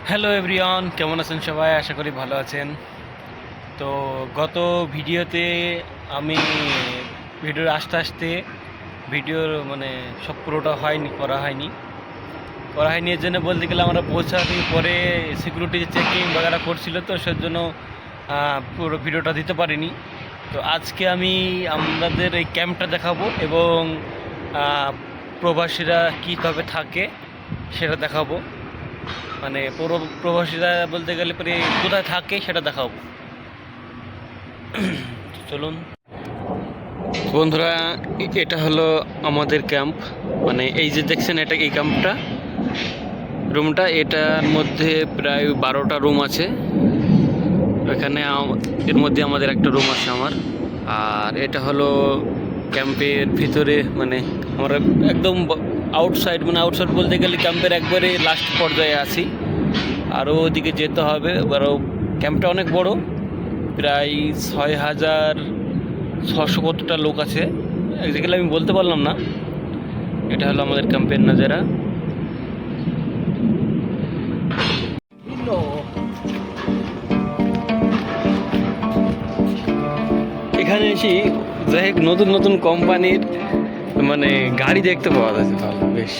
Hello everyone, কেমন আছেন সবাই? আশা করি ভালো আছেন। তো গত ভিডিওতে আমি ভিডিওর আসতে আসতে ভিডিওর সব পুরোটা করা হয়নি এর জন্য বলতে গেলে আমরা পৌঁছানোর পরে সিকিউরিটি চেকিং বাগেরা করছিল, তো সেজন্য পুরো ভিডিওটা দিতে পারিনি। তো আজকে আমি আমাদের এই ক্যাম্পটা দেখাবো এবং প্রবাসীরা কীভাবে থাকে সেটা দেখাবো। পুরো প্রবাসীরা বলতে গেলে পরে কোথায় থাকে সেটা দেখাবো। চলুন বন্ধুরা, এটা হলো আমাদের ক্যাম্প। এই যে দেখছেন, এই ক্যাম্পটা রুমটা, এটার মধ্যে প্রায় 12টা রুম আছে। এখানে এর মধ্যে আমাদের একটা রুম আছে আমার। আর এটা হলো ক্যাম্পের ভিতরে, আমরা একদম আউটসাইড বলতে গেলে ক্যাম্পের একবারে লাস্ট পর্যায়ে আছি। আরও ওদিকে যেতে হবে। আরও ক্যাম্পটা অনেক বড়, প্রায় 6,600 কতটা লোক আছে এক্স্যাক্টলি আমি বলতে পারলাম না। এটা হলো আমাদের ক্যাম্পের নাজারা। এখানে এসে যাই হোক নতুন নতুন কোম্পানির গাড়ি দেখতে পাওয়া যাচ্ছে, ভালো বেশ।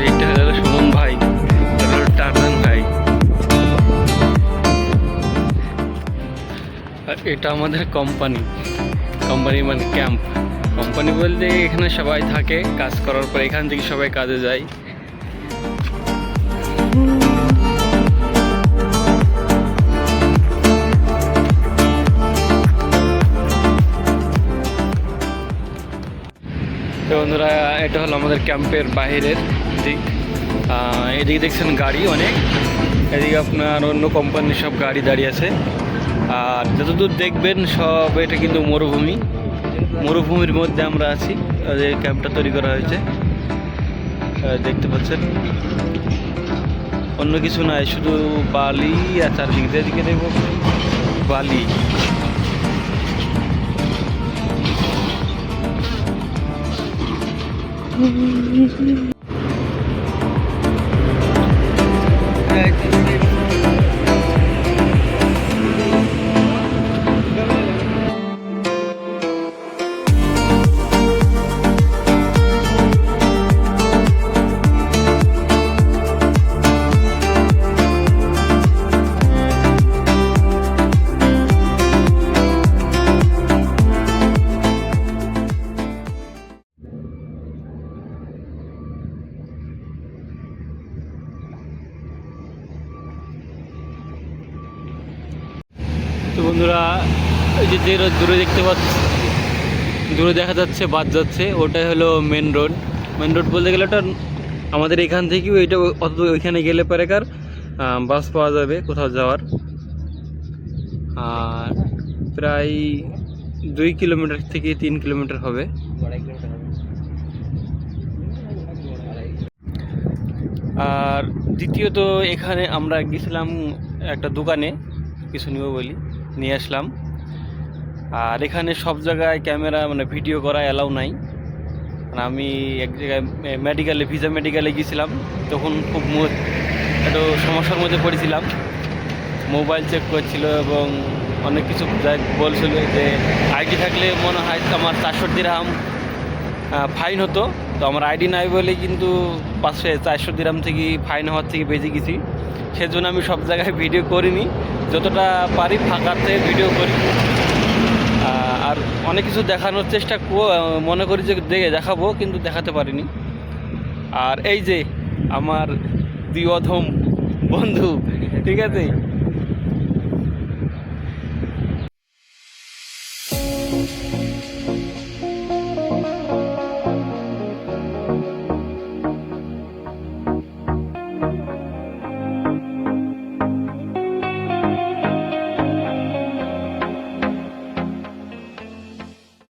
এইটা হলো সুমন ভাই, এটা হলো টার্জান ভাই। আর এটা আমাদের কোম্পানি ক্যাম্প। কোম্পানি বলতে এখানে সবাই থাকে, কাজ করার পর এখান থেকে সবাই কাজে যায়। তো বন্ধুরা, এটা হলো আমাদের ক্যাম্পের বাইরের দিক। এদিকে দেখছেন গাড়ি অনেক, এদিকে আপনার অন্য কোম্পানির সব গাড়ি দাঁড়িয়ে আছে। আর যতদূর দেখবেন সব এটা কিন্তু মরুভূমির মধ্যে আমরা আছি। যে ক্যাম্পটা তৈরি করা হয়েছে দেখতে পাচ্ছেন, অন্য কিছু নাই, শুধু বালি আর চারদিক দিকে দেব বালি। তো বন্ধুরা, এই যে দূরে দেখা যাচ্ছে বাদ যাচ্ছে, ওটাই হলো মেন রোড বলতে গেলে। ওটা আমাদের এখান থেকেও এটা অত ওইখানে গেলে পরে বাস পাওয়া যাবে কোথাও যাওয়ার। আর প্রায় 2 কিলোমিটার থেকে 3 কিলোমিটার হবে। আর দ্বিতীয়ত, এখানে আমরা গেছিলাম একটা দোকানে কিছু নিব বলি, নিয়ে আসলাম। আর এখানে সব জায়গায় ক্যামেরা ভিডিও করা অ্যালাউ নাই। আমি এক জায়গায় ভিসা মেডিকেলে গিয়েছিলাম, তখন খুব একটু সমস্যার মধ্যে পড়েছিলাম। মোবাইল চেক করছিল এবং অনেক কিছু বলছিল যে আইডি থাকলে মনে হয় আমার 400 দিরহাম ফাইন হতো। তো আমার আইডি নাই বলে কিন্তু 400 দিরহাম থেকে ফাইন হওয়ার থেকে বেঁচে গেছি। সেজন্য আমি সব জায়গায় ভিডিও করিনি, যতটা পারি ফাঁকাতে ভিডিও করি। আর অনেক কিছু দেখানোর চেষ্টা মনে করি যে দেখাবো, কিন্তু দেখাতে পারিনি। আর এই যে আমার দুই অধম বন্ধু, ঠিক আছে,